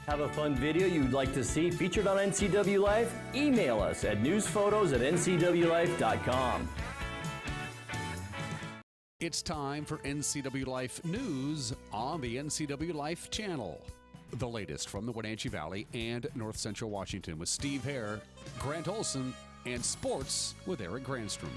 Have a fun video you'd like to see featured on NCW Life? Email us at newsphotos@ncwlife.com. It's time for NCW Life News on the NCW Life channel. The latest from the Wenatchee Valley and North Central Washington with Steve Hare, Grant Olson, and sports with Eric Granstrom.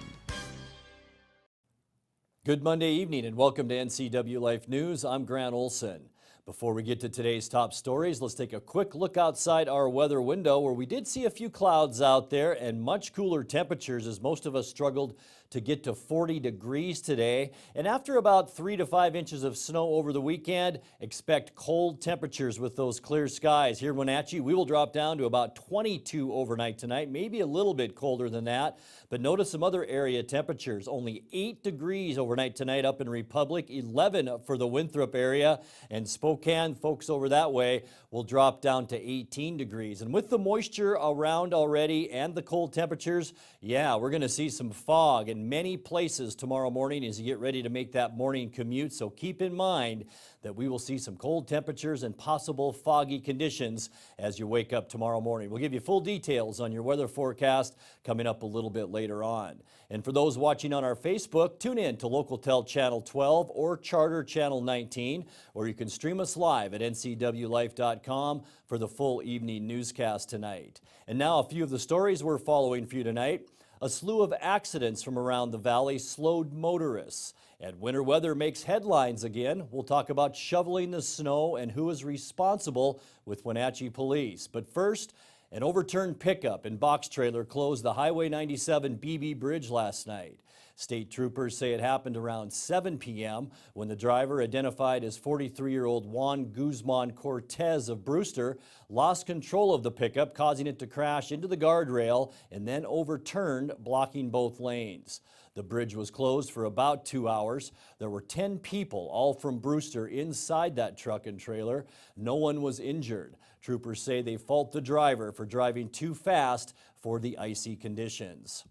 Good Monday evening and welcome to NCW Life News. I'm Grant Olson. Before we get to today's top stories, let's take a quick look outside our weather window where we did see a few clouds out there and much cooler temperatures as most of us struggled to get to 40 degrees today. And after about 3 to 5 inches of snow over the weekend, expect cold temperatures with those clear skies. Here in Wenatchee, we will drop down to about 22 overnight tonight, maybe a little bit colder than that. But notice some other area temperatures. Only 8 degrees overnight tonight up in Republic, 11 for the Winthrop area, and Spokane, folks over that way, will drop down to 18 degrees. And with the moisture around already and the cold temperatures, yeah, we're going to see some fog in many places tomorrow morning as you get ready to make that morning commute. So keep in mind that we will see some cold temperatures and possible foggy conditions as you wake up tomorrow morning. We'll give you full details on your weather forecast coming up a little bit later on. And for those watching on our Facebook, tune in to LocalTel Channel 12 or Charter Channel 19, or you can stream us live at ncwlife.com for the full evening newscast tonight. And now a few of the stories we're following for you tonight. A slew of accidents from around the valley slowed motorists. And winter weather makes headlines again. We'll talk about shoveling the snow and who is responsible with Wenatchee Police. But first, an overturned pickup and box trailer closed the Highway 97 BB Bridge last night. State troopers say it happened around 7 p.m. when the driver, identified as 43-year-old Juan Guzman Cortez of Brewster, lost control of the pickup, causing it to crash into the guardrail and then overturned, blocking both lanes. The bridge was closed for about 2 hours. There were 10 people, all from Brewster, inside that truck and trailer. No one was injured. Troopers say they fault the driver for driving too fast for the icy conditions.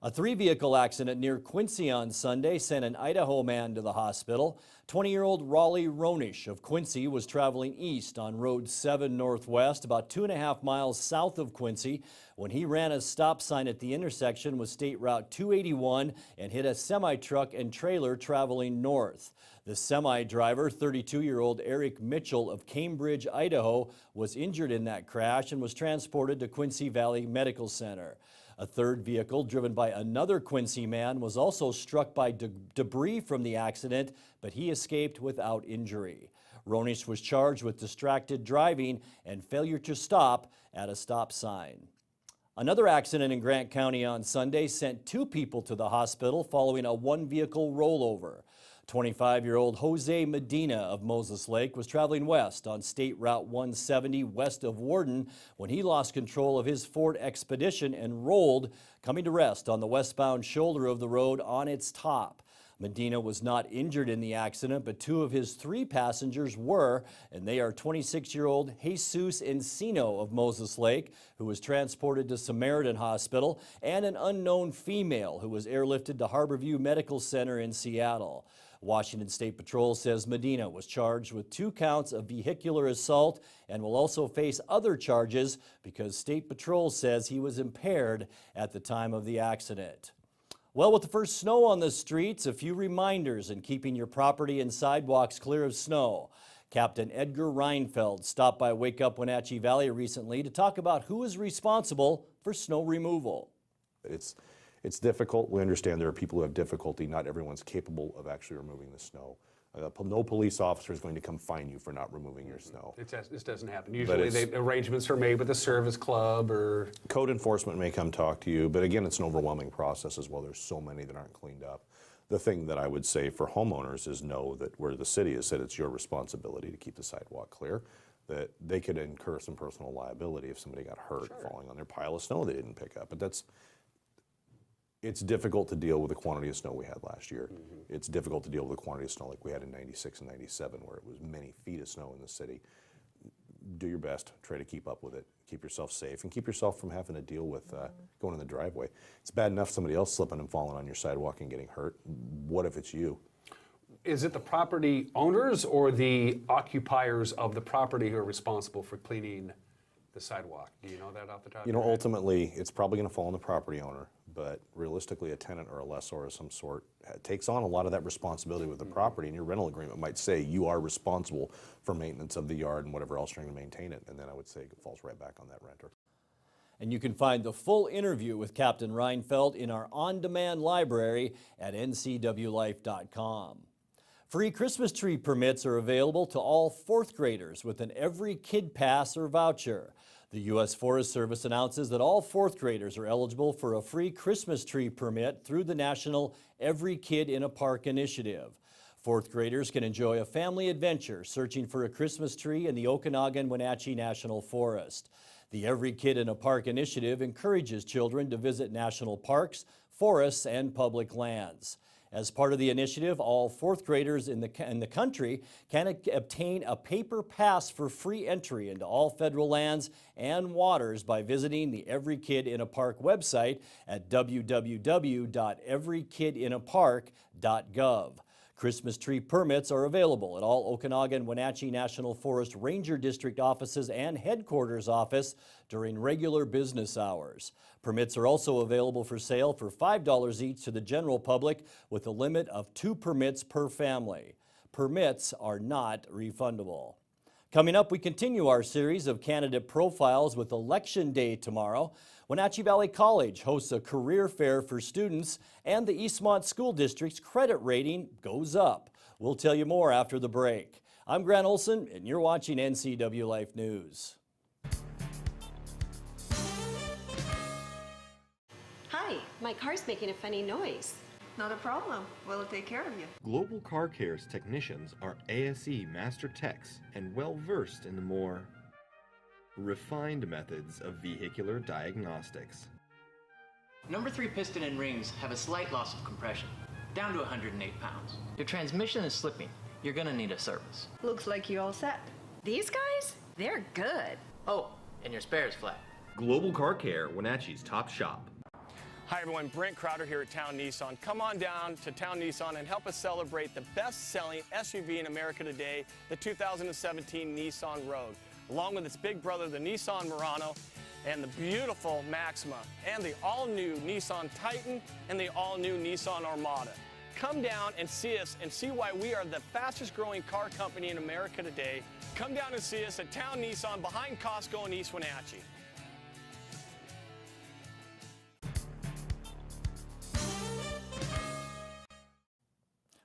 A 3-vehicle accident near Quincy on Sunday sent an Idaho man to the hospital. 20-year-old Raleigh Ronish of Quincy was traveling east on Road 7 Northwest, about 2.5 miles south of Quincy, when he ran a stop sign at the intersection with State Route 281 and hit a semi-truck and trailer traveling north. The semi-driver, 32-year-old Eric Mitchell of Cambridge, Idaho, was injured in that crash and was transported to Quincy Valley Medical Center. A third vehicle, driven by another Quincy man, was also struck by debris from the accident, but he escaped without injury. Ronish was charged with distracted driving and failure to stop at a stop sign. Another accident in Grant County on Sunday sent 2 people to the hospital following a 1-vehicle rollover. 25-year-old Jose Medina of Moses Lake was traveling west on State Route 170 west of Warden when he lost control of his Ford Expedition and rolled, coming to rest on the westbound shoulder of the road on its top. Medina was not injured in the accident, but 2 of his 3 passengers were, and they are 26-year-old Jesus Encino of Moses Lake, who was transported to Samaritan Hospital, and an unknown female who was airlifted to Harborview Medical Center in Seattle. Washington State Patrol says Medina was charged with 2 counts of vehicular assault and will also face other charges because State Patrol says he was impaired at the time of the accident. Well, with the first snow on the streets, a few reminders in keeping your property and sidewalks clear of snow. Captain Edgar Reinfeld stopped by Wake Up Wenatchee Valley recently to talk about who is responsible for snow removal. It's difficult. We understand there are people who have difficulty. Not everyone's capable of actually removing the snow. No police officer is going to come fine you for not removing your snow. This doesn't happen. Usually arrangements are made with a service club or... Code enforcement may come talk to you, but again, it's an overwhelming process as well. There's so many that aren't cleaned up. The thing that I would say for homeowners is know that where the city has said it's your responsibility to keep the sidewalk clear, that they could incur some personal liability if somebody got hurt falling on their pile of snow they didn't pick up. But it's difficult to deal with the quantity of snow we had last year. Mm-hmm. It's difficult to deal with the quantity of snow like we had in 96 and 97 where it was many feet of snow in the city. Do your best, try to keep up with it, keep yourself safe, and keep yourself from having to deal with going in the driveway. It's bad enough somebody else slipping and falling on your sidewalk and getting hurt. What if it's you? Is it the property owners or the occupiers of the property who are responsible for cleaning the sidewalk? Do you know that off the top of You your know, head? ultimately, it's probably going to fall on the property owner, but realistically, a tenant or a lessor of some sort takes on a lot of that responsibility with the property, and your rental agreement might say you are responsible for maintenance of the yard and whatever else you're going to maintain it, and then I would say it falls right back on that renter. And you can find the full interview with Captain Reinfeldt in our on-demand library at ncwlife.com. Free Christmas tree permits are available to all fourth graders with an Every Kid Pass or voucher. The U.S. Forest Service announces that all fourth graders are eligible for a free Christmas tree permit through the national Every Kid in a Park initiative. Fourth graders can enjoy a family adventure searching for a Christmas tree in the Okanagan-Wenatchee National Forest. The Every Kid in a Park initiative encourages children to visit national parks, forests, and public lands. As part of the initiative, all fourth graders in the country can obtain a paper pass for free entry into all federal lands and waters by visiting the Every Kid in a Park website at www.everykidinapark.gov. Christmas tree permits are available at all Okanagan-Wenatchee National Forest Ranger District offices and headquarters office during regular business hours. Permits are also available for sale for $5 each to the general public with a limit of 2 permits per family. Permits are not refundable. Coming up, we continue our series of candidate profiles with Election Day tomorrow. Wenatchee Valley College hosts a career fair for students, and the Eastmont School District's credit rating goes up. We'll tell you more after the break. I'm Grant Olson, and you're watching NCW Life News. Hi, my car's making a funny noise. Not a problem. We'll take care of you. Global Car Care's technicians are ASE Master Techs and well-versed in the more refined methods of vehicular diagnostics. Number 3 piston and rings have a slight loss of compression, down to 108 pounds. Your transmission is slipping. You're gonna need a service. Looks like you're all set. These guys? They're good. Oh, and your spare is flat. Global Car Care, Wenatchee's top shop. Hi everyone, Brent Crowder here at Town Nissan. Come on down to Town Nissan and help us celebrate the best-selling SUV in America today, the 2017 Nissan Rogue, along with its big brother, the Nissan Murano, and the beautiful Maxima, and the all-new Nissan Titan, and the all-new Nissan Armada. Come down and see us and see why we are the fastest-growing car company in America today. Come down and see us at Town Nissan behind Costco in East Wenatchee.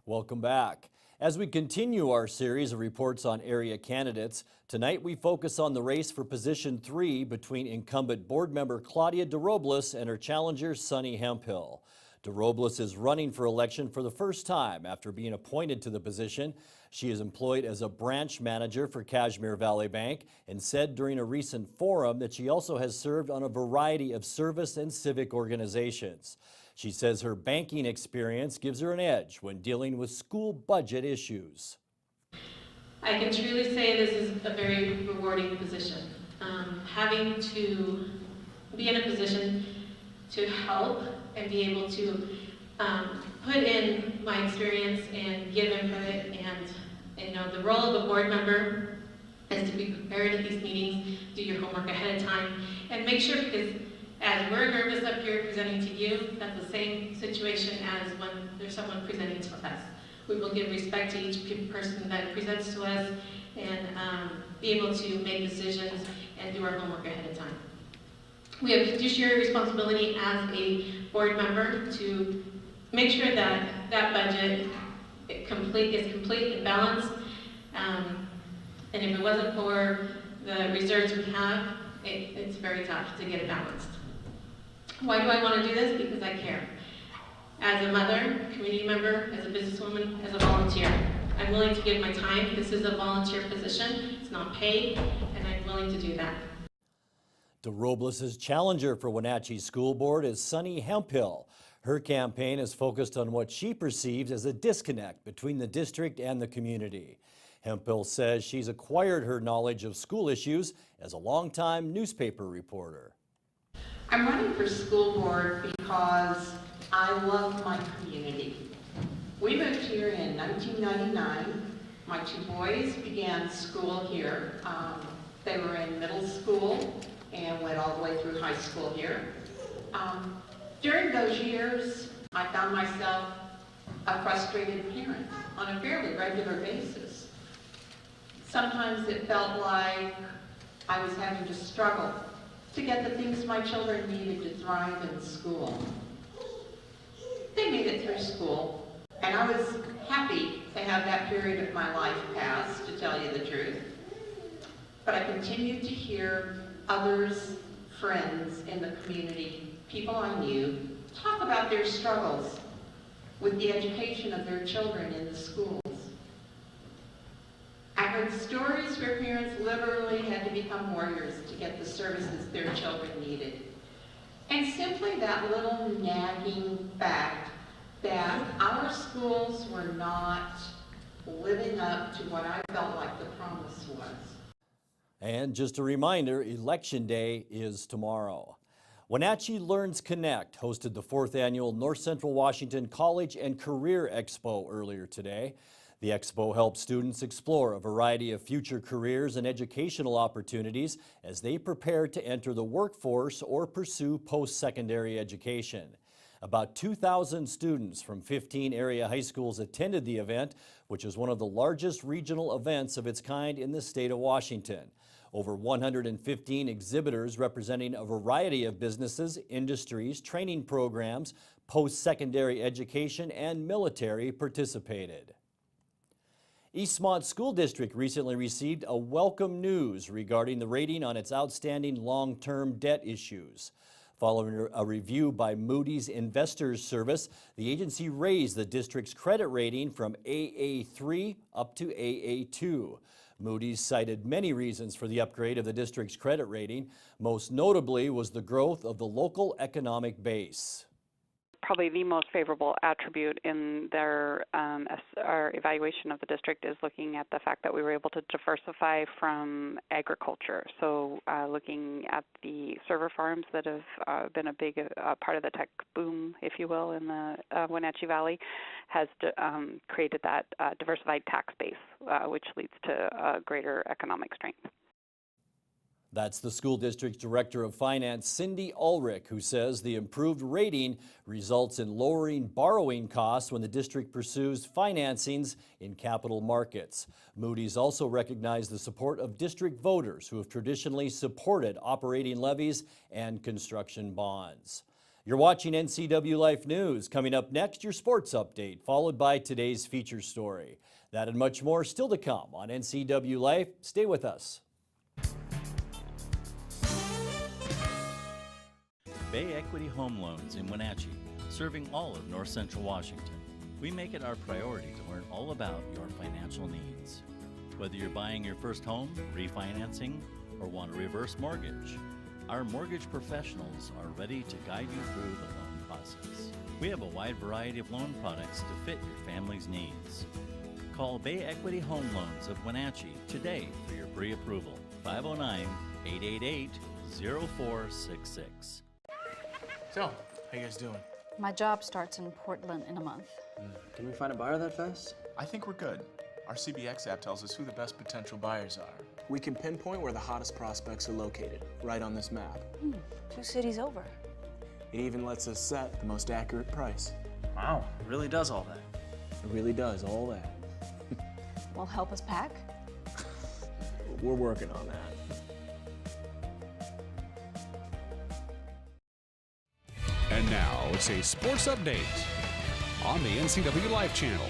Welcome back. As we continue our series of reports on area candidates, tonight we focus on the race for position 3 between incumbent board member Claudia DeRobles and her challenger Sonny Hemphill. DeRobles is running for election for the first time after being appointed to the position. She is employed as a branch manager for Cashmere Valley Bank and said during a recent forum that she also has served on a variety of service and civic organizations. She says her banking experience gives her an edge when dealing with school budget issues. I can truly say this is a very rewarding position. Having to be in a position to help and be able to put in my experience and give input, and the role of a board member is to be prepared at these meetings, do your homework ahead of time, and make sure, because as we're nervous up here presenting to you, that's the same situation as when there's someone presenting to us. We will give respect to each person that presents to us and be able to make decisions and do our homework ahead of time. We have fiduciary responsibility as a board member to make sure that that budget is complete and balanced. And if it wasn't for the reserves we have, it's very tough to get it balanced. Why do I want to do this? Because I care. As a mother, community member, as a businesswoman, as a volunteer. I'm willing to give my time. This is a volunteer position. It's not paid, and I'm willing to do that. DeRobles' challenger for Wenatchee School Board is Sonny Hemphill. Her campaign is focused on what she perceives as a disconnect between the district and the community. Hemphill says she's acquired her knowledge of school issues as a longtime newspaper reporter. I'm running for school board because I love my community. We moved here in 1999. My two boys began school here. They were in middle school and went all the way through high school here. During those years, I found myself a frustrated parent on a fairly regular basis. Sometimes it felt like I was having to struggle to get the things my children needed to thrive in school. They made it through school, and I was happy to have that period of my life pass, to tell you the truth. But I continued to hear others, friends in the community, people I knew, talk about their struggles with the education of their children in the schools. I heard stories where parents literally had to become warriors to get the services their children needed. And simply that little nagging fact that our schools were not living up to what I felt like the promise was. And just a reminder, Election Day is tomorrow. Wenatchee Learns Connect hosted the 4th annual North Central Washington College and Career Expo earlier today. The expo helps students explore a variety of future careers and educational opportunities as they prepare to enter the workforce or pursue post-secondary education. About 2,000 students from 15 area high schools attended the event, which is one of the largest regional events of its kind in the state of Washington. Over 115 exhibitors representing a variety of businesses, industries, training programs, post-secondary education, and military participated. Eastmont School District recently received a welcome news regarding the rating on its outstanding long-term debt issues. Following a review by Moody's Investors Service, the agency raised the district's credit rating from AA3 up to AA2. Moody's cited many reasons for the upgrade of the district's credit rating. Most notably was the growth of the local economic base. Probably the most favorable attribute in their our evaluation of the district is looking at the fact that we were able to diversify from agriculture. So looking at the server farms that have been a big part of the tech boom, if you will, in the Wenatchee Valley, has created that diversified tax base, which leads to greater economic strength. That's the school district's Director of Finance, Cindy Ulrich, who says the improved rating results in lowering borrowing costs when the district pursues financings in capital markets. Moody's also recognized the support of district voters who have traditionally supported operating levies and construction bonds. You're watching NCW Life News. Coming up next, your sports update, followed by today's feature story. That and much more still to come on NCW Life. Stay with us. Bay Equity Home Loans in Wenatchee, serving all of North Central Washington. We make it our priority to learn all about your financial needs. Whether you're buying your first home, refinancing, or want a reverse mortgage, our mortgage professionals are ready to guide you through the loan process. We have a wide variety of loan products to fit your family's needs. Call Bay Equity Home Loans of Wenatchee today for your pre-approval. 509-888-0466. So, how you guys doing? My job starts in Portland in a month. Can we find a buyer that fast? I think we're good. Our CBX app tells us who the best potential buyers are. We can pinpoint where the hottest prospects are located, right on this map. 2 cities over. It even lets us set the most accurate price. Wow, it really does all that. It really does all that. Well, help us pack? We're working on that. And now it's a sports update on the NCW Life channel.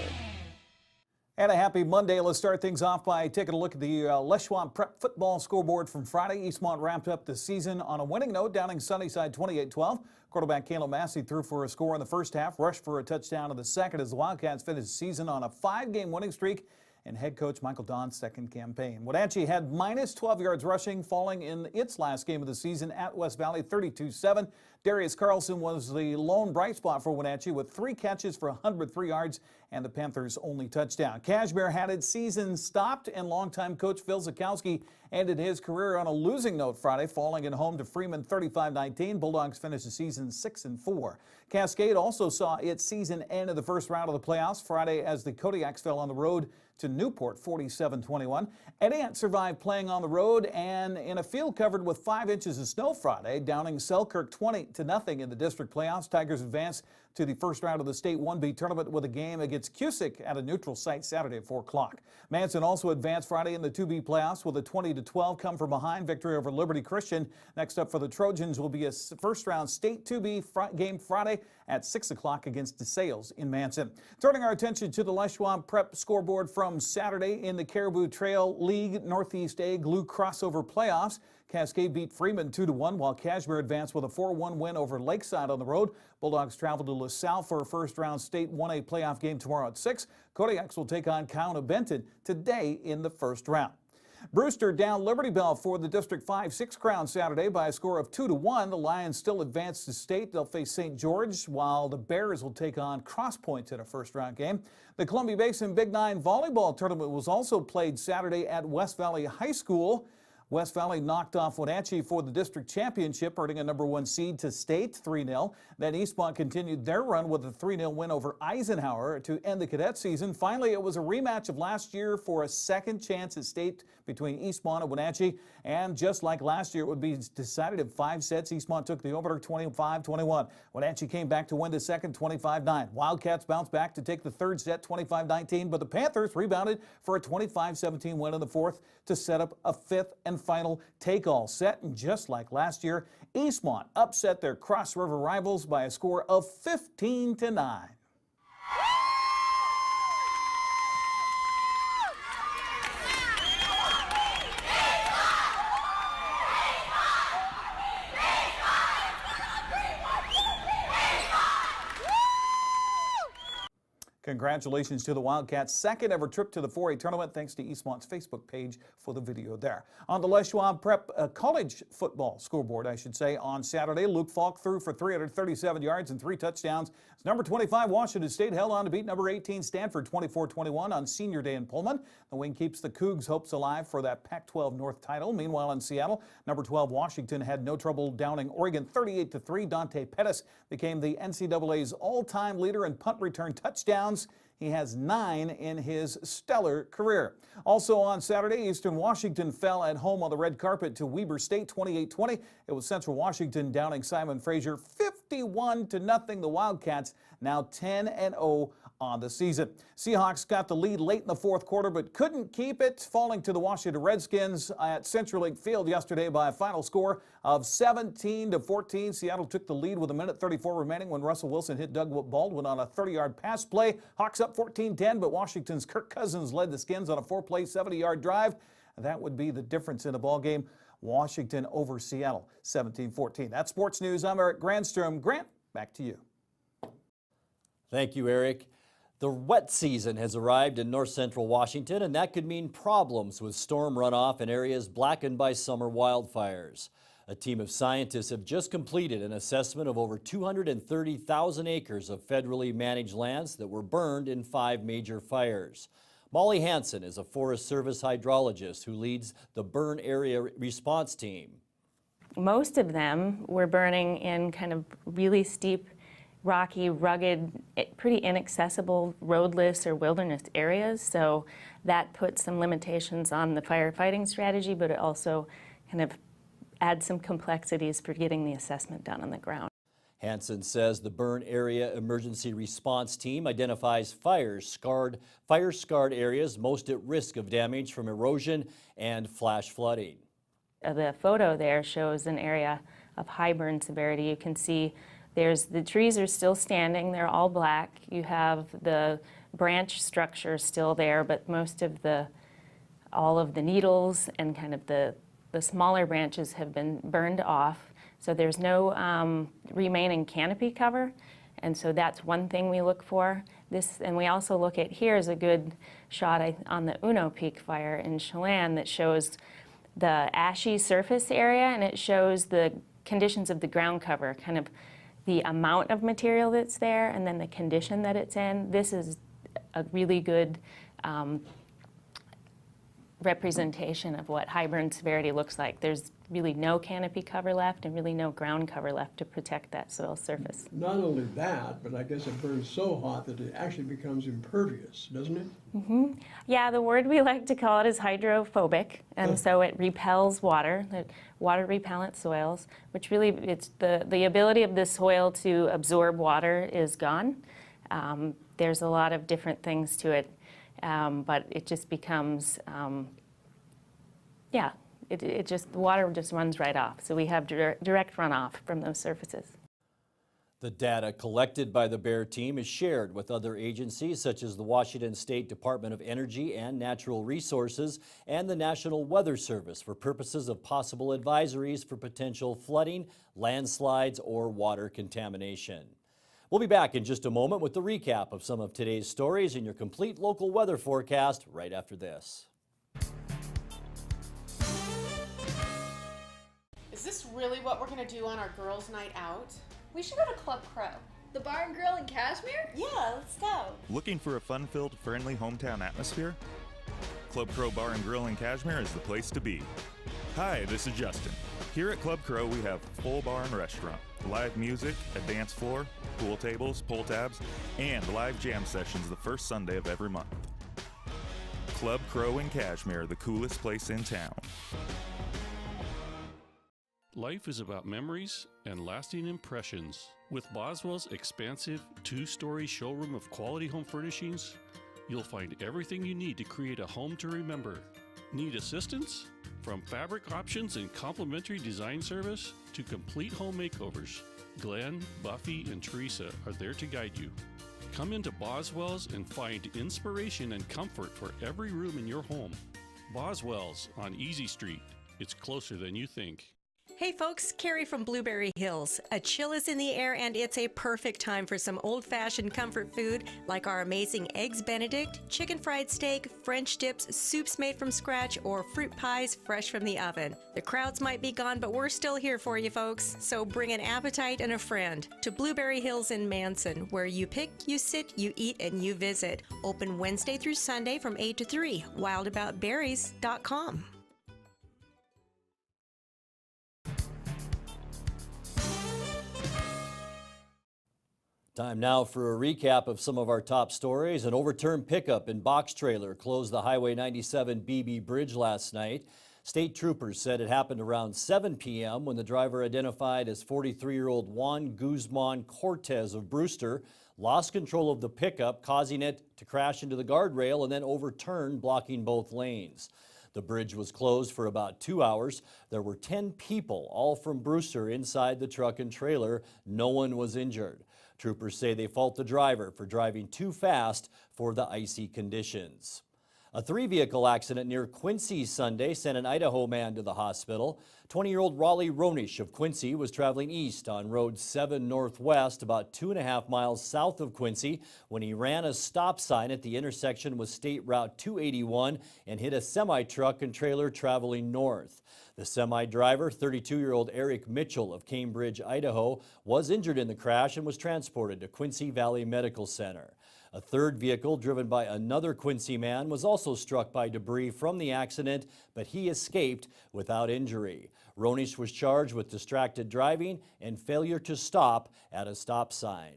And a happy Monday. Let's start things off by taking a look at the Leschwant Prep football scoreboard from Friday. Eastmont wrapped up the season on a winning note, downing Sunnyside 28-12. Quarterback Caleb Massey threw for a score in the first half, rushed for a touchdown in the second as the Wildcats finished the season on a 5-game winning streak in head coach Michael Don's second campaign. Wenatchee had minus 12 yards rushing, falling in its last game of the season at West Valley 32-7. Darius Carlson was the lone bright spot for Wenatchee with 3 catches for 103 yards and the Panthers' only touchdown. Cashmere had its season stopped, and longtime coach Phil Zakowski ended his career on a losing note Friday, falling at home to Freeman 35-19. Bulldogs finished the season 6-4. Cascade also saw its season end in the first round of the playoffs Friday as the Kodiaks fell on the road to Newport 47-21. Ediant survived playing on the road and in a field covered with 5 inches of snow Friday, downing Selkirk 20-0 in the district playoffs. Tigers advanced to the first round of the state 1B tournament with a game against Cusick at a neutral site Saturday at 4 o'clock. Manson also advanced Friday in the 2B playoffs with a 20-12 come from behind victory over Liberty Christian. Next up for the Trojans will be a first round state 2B game Friday at 6 o'clock against DeSales in Manson. Turning our attention to the Les Schwab Prep scoreboard from Saturday in the Caribou Trail League Northeast A glue crossover playoffs. Cascade beat Freeman 2-1, while Cashmere advanced with a 4-1 win over Lakeside on the road. Bulldogs travel to LaSalle for a first-round state 1A playoff game tomorrow at 6. Kodiaks will take on County Benton today in the first round. Brewster down Liberty Bell for the District 5-6 crown Saturday by a score of 2-1. The Lions still advance to state. They'll face St. George, while the Bears will take on Cross Point in a first-round game. The Columbia Basin Big 9 volleyball tournament was also played Saturday at West Valley High School. West Valley knocked off Wenatchee for the district championship, earning a #1 seed to state 3-0. Then Eastmont continued their run with a 3-0 win over Eisenhower to end the cadet season. Finally, it was a rematch of last year for a second chance at state between Eastmont and Wenatchee. And just like last year, it would be decided in 5 sets. Eastmont took the opener 25-21. Wenatchee came back to win the second 25-9. Wildcats bounced back to take the third set 25-19, but the Panthers rebounded for a 25-17 win in the fourth to set up a 5th and final take-all set. And just like last year, Eastmont upset their Cross River rivals by a score of 15-9. Congratulations to the Wildcats' second ever trip to the 4A tournament, thanks to Eastmont's Facebook page for the video there. On the Les Schwab Prep college football scoreboard, I should say, on Saturday, Luke Falk threw for 337 yards and 3 touchdowns. Number 25, Washington State, held on to beat number 18, Stanford, 24-21 on Senior Day in Pullman. The win keeps the Cougs' hopes alive for that Pac-12 North title. Meanwhile, in Seattle, number 12, Washington had no trouble downing Oregon 38-3. Dante Pettis became the NCAA's all-time leader in punt return touchdowns. He has 9 in his stellar career. Also on Saturday, Eastern Washington fell at home on the red carpet to Weber State 28-20. It was Central Washington downing Simon Fraser 51-0. The Wildcats now 10-0 on the season. Seahawks got the lead late in the fourth quarter but couldn't keep it, falling to the Washington Redskins at CenturyLink Field yesterday by a final score of 17-14. Seattle took the lead with 1:34 remaining when Russell Wilson hit Doug Baldwin on a 30-yard pass play. Hawks up 14-10, but Washington's Kirk Cousins led the Skins on a 4-play, 70-yard drive. That would be the difference in the ballgame. Washington over Seattle, 17-14. That's sports news. I'm Eric Grandstrom. Grant, back to you. Thank you, Eric. The wet season has arrived in north central Washington, and that could mean problems with storm runoff in areas blackened by summer wildfires. A team of scientists have just completed an assessment of over 230,000 acres of federally managed lands that were burned in 5 major fires. Molly Hansen is a Forest Service hydrologist who leads the burn area response team. Most of them were burning in kind of really steep, rocky, rugged, pretty inaccessible roadless or wilderness areas. So that puts some limitations on the firefighting strategy, but it also kind of adds some complexities for getting the assessment done on the ground. Hansen says the burn area emergency response team identifies fire-scarred areas most at risk of damage from erosion and flash flooding. The photo there shows an area of high burn severity. You can see the trees are still standing, they're all black. You have the branch structure still there, but most of all of the needles and kind of the smaller branches have been burned off. So there's no remaining canopy cover. And so that's one thing we look for. And we also look at, here's a good shot on the Uno Peak fire in Chelan that shows the ashy surface area, and it shows the conditions of the ground cover, kind of the amount of material that's there and then the condition that it's in. This is a really good representation of what high burn severity looks like. There's really no canopy cover left and really no ground cover left to protect that soil surface. Not only that, but I guess it burns so hot that it actually becomes impervious, doesn't it? Mm-hmm. Yeah, the word we like to call it is hydrophobic, and so it repels water, water repellent soils, which really, it's the ability of the soil to absorb water is gone. There's a lot of different things to it, but it just becomes, the water just runs right off. So we have direct runoff from those surfaces. The data collected by the BEAR team is shared with other agencies such as the Washington State Department of Energy and Natural Resources and the National Weather Service for purposes of possible advisories for potential flooding, landslides, or water contamination. We'll be back in just a moment with the recap of some of today's stories and your complete local weather forecast right after this. Is this really what we're going to do on our girls' night out? We should go to Club Crow. The bar and grill in Cashmere? Yeah, let's go. Looking for a fun-filled, friendly hometown atmosphere? Club Crow Bar and Grill in Cashmere is the place to be. Hi, this is Justin. Here at Club Crow, we have full bar and restaurant, live music, a dance floor, pool tables, pull tabs, and live jam sessions the first Sunday of every month. Club Crow in Cashmere, the coolest place in town. Life is about memories and lasting impressions. With Boswell's expansive two-story showroom of quality home furnishings, you'll find everything you need to create a home to remember. Need assistance? From fabric options and complimentary design service to complete home makeovers, Glenn, Buffy, and Teresa are there to guide you. Come into Boswell's and find inspiration and comfort for every room in your home. Boswell's on Easy Street. It's closer than you think. Hey folks, Carrie from Blueberry Hills. A chill is in the air and it's a perfect time for some old-fashioned comfort food like our amazing Eggs Benedict, chicken fried steak, French dips, soups made from scratch, or fruit pies fresh from the oven. The crowds might be gone, but we're still here for you folks. So bring an appetite and a friend to Blueberry Hills in Manson, where you pick, you sit, you eat, and you visit. Open Wednesday through Sunday from 8 to 3. wildaboutberries.com. Time now for a recap of some of our top stories. An overturned pickup and box trailer closed the Highway 97 BB Bridge last night. State troopers said it happened around 7 p.m. when the driver, identified as 43-year-old Juan Guzman Cortez of Brewster, lost control of the pickup, causing it to crash into the guardrail and then overturn, blocking both lanes. The bridge was closed for about 2 hours. There were 10 people, all from Brewster, inside the truck and trailer. No one was injured. Troopers say they fault the driver for driving too fast for the icy conditions. A 3-vehicle accident near Quincy Sunday sent an Idaho man to the hospital. 20-year-old Raleigh Ronish of Quincy was traveling east on Road 7 Northwest, about 2.5 miles south of Quincy, when he ran a stop sign at the intersection with State Route 281 and hit a semi-truck and trailer traveling north. The semi-driver, 32-year-old Eric Mitchell of Cambridge, Idaho, was injured in the crash and was transported to Quincy Valley Medical Center. A third vehicle, driven by another Quincy man, was also struck by debris from the accident, but he escaped without injury. Ronish was charged with distracted driving and failure to stop at a stop sign.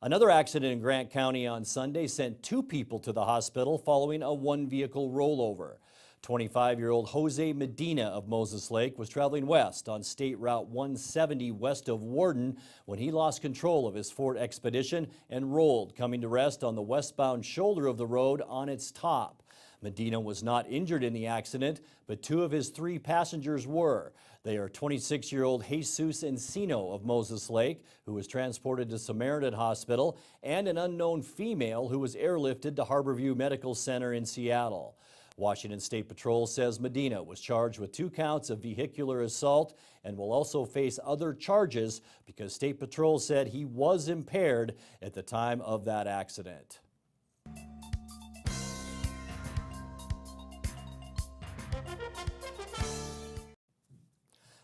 Another accident in Grant County on Sunday sent 2 people to the hospital following a 1-vehicle rollover. 25-year-old Jose Medina of Moses Lake was traveling west on State Route 170 west of Warden when he lost control of his Ford Expedition and rolled, coming to rest on the westbound shoulder of the road on its top. Medina was not injured in the accident, but 2 of his 3 passengers were. They are 26-year-old Jesus Encino of Moses Lake, who was transported to Samaritan Hospital, and an unknown female who was airlifted to Harborview Medical Center in Seattle. Washington State Patrol says Medina was charged with 2 counts of vehicular assault and will also face other charges because State Patrol said he was impaired at the time of that accident.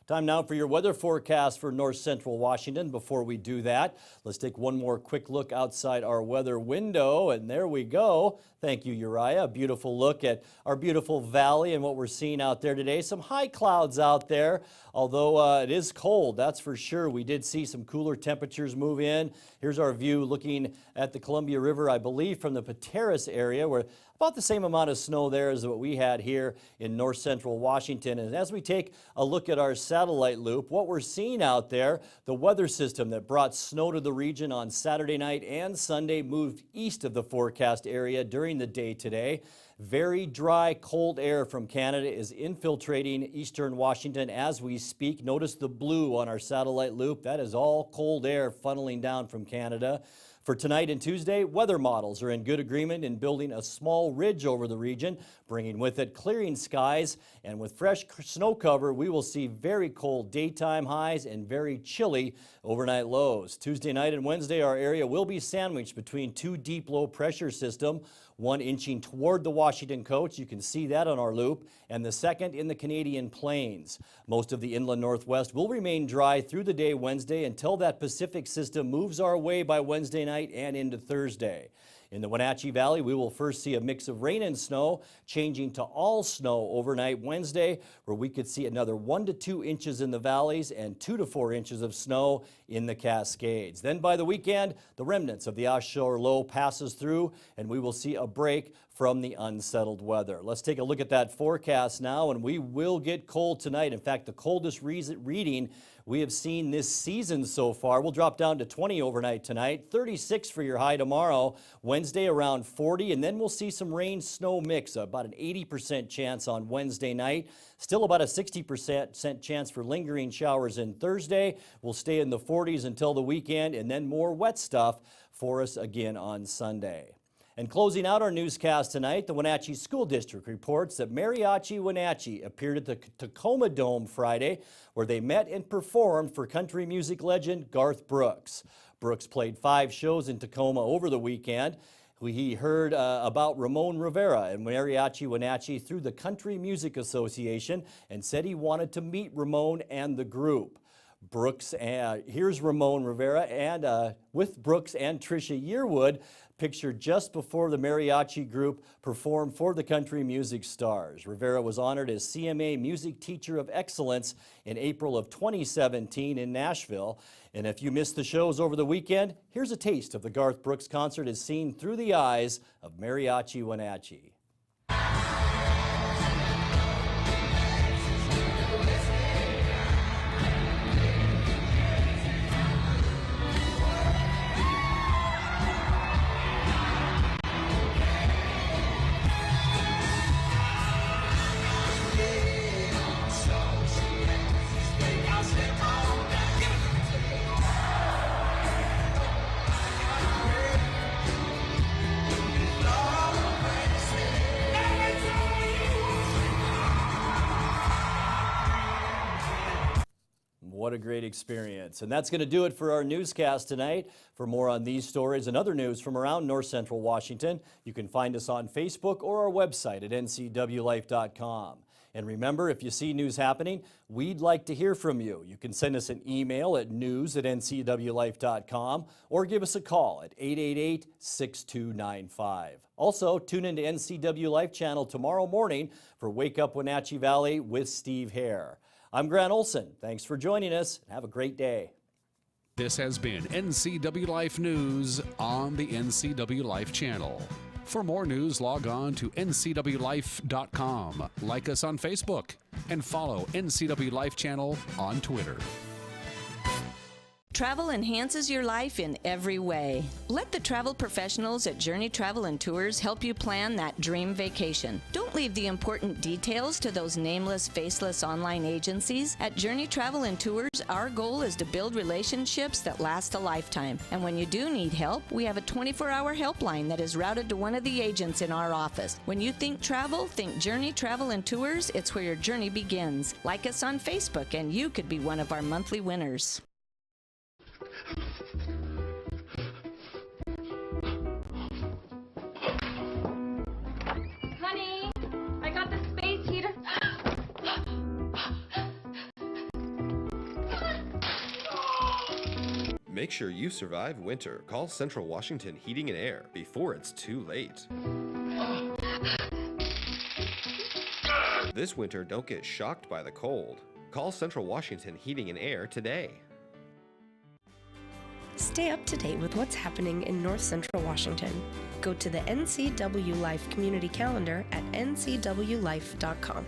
Time now for your weather forecast for north central Washington. Before we do that, let's take one more quick look outside our weather window, and there we go. Thank you, Uriah. A beautiful look at our beautiful valley and what we're seeing out there today. Some high clouds out there, although it is cold, that's for sure. We did see some cooler temperatures move in. Here's our view looking at the Columbia River, I believe from the Pateros area, where about the same amount of snow there as what we had here in north central Washington. And as we take a look at our satellite loop, what we're seeing out there, the weather system that brought snow to the region on Saturday night and Sunday moved east of the forecast area during the day today. Very dry, cold air from Canada is infiltrating eastern Washington as we speak. Notice the blue on our satellite loop. That is all cold air funneling down from Canada. For tonight and Tuesday, weather models are in good agreement in building a small ridge over the region, bringing with it clearing skies. And with fresh snow cover, we will see very cold daytime highs and very chilly overnight lows. Tuesday night and Wednesday, our area will be sandwiched between 2 deep low pressure systems, one inching toward the Washington coast. You can see that on our loop, and the second in the Canadian Plains. Most of the inland northwest will remain dry through the day Wednesday until that Pacific system moves our way by Wednesday night and into Thursday. In the Wenatchee Valley, we will first see a mix of rain and snow, changing to all snow overnight Wednesday, where we could see another 1 to 2 inches in the valleys and 2 to 4 inches of snow in the Cascades. Then by the weekend, the remnants of the offshore low passes through, and we will see a break from the unsettled weather. Let's take a look at that forecast now, and we will get cold tonight. In fact, the coldest reading we have seen this season so far. We'll drop down to 20 overnight tonight, 36 for your high tomorrow, Wednesday around 40, and then we'll see some rain snow mix, about an 80% chance on Wednesday night. Still about a 60% chance for lingering showers in Thursday. We'll stay in the 40s until the weekend, and then more wet stuff for us again on Sunday. And closing out our newscast tonight, the Wenatchee School District reports that Mariachi Wenatchee appeared at the Tacoma Dome Friday, where they met and performed for country music legend Garth Brooks. Brooks played 5 shows in Tacoma over the weekend. He heard about Ramon Rivera and Mariachi Wenatchee through the Country Music Association and said he wanted to meet Ramon and the group. Here's Ramon Rivera and with Brooks and Tricia Yearwood, pictured just before the mariachi group performed for the country music stars. Rivera was honored as CMA Music Teacher of Excellence in April of 2017 in Nashville. And if you missed the shows over the weekend, here's a taste of the Garth Brooks concert as seen through the eyes of Mariachi Wenatchee. What a great experience. And that's going to do it for our newscast tonight. For more on these stories and other news from around north central Washington, you can find us on Facebook or our website at ncwlife.com. And remember, if you see news happening, we'd like to hear from you. You can send us an email at news@ncwlife.com or give us a call at 888-6295. Also, tune into NCW Life channel tomorrow morning for Wake Up Wenatchee Valley with Steve Hare. I'm Grant Olson. Thanks for joining us. Have a great day. This has been NCW Life News on the NCW Life channel. For more news, log on to ncwlife.com, like us on Facebook, and follow NCW Life channel on Twitter. Travel enhances your life in every way. Let the travel professionals at Journey Travel and Tours help you plan that dream vacation. Don't leave the important details to those nameless, faceless online agencies. At Journey Travel and Tours, our goal is to build relationships that last a lifetime. And when you do need help, we have a 24-hour helpline that is routed to one of the agents in our office. When you think travel, think Journey Travel and Tours. It's where your journey begins. Like us on Facebook, and you could be one of our monthly winners. Honey, I got the space heater. Make sure you survive winter. Call Central Washington Heating and Air before it's too late. This winter, don't get shocked by the cold. Call Central Washington Heating and Air today. Stay up to date with what's happening in North Central Washington. Go to the NCW Life Community Calendar at ncwlife.com.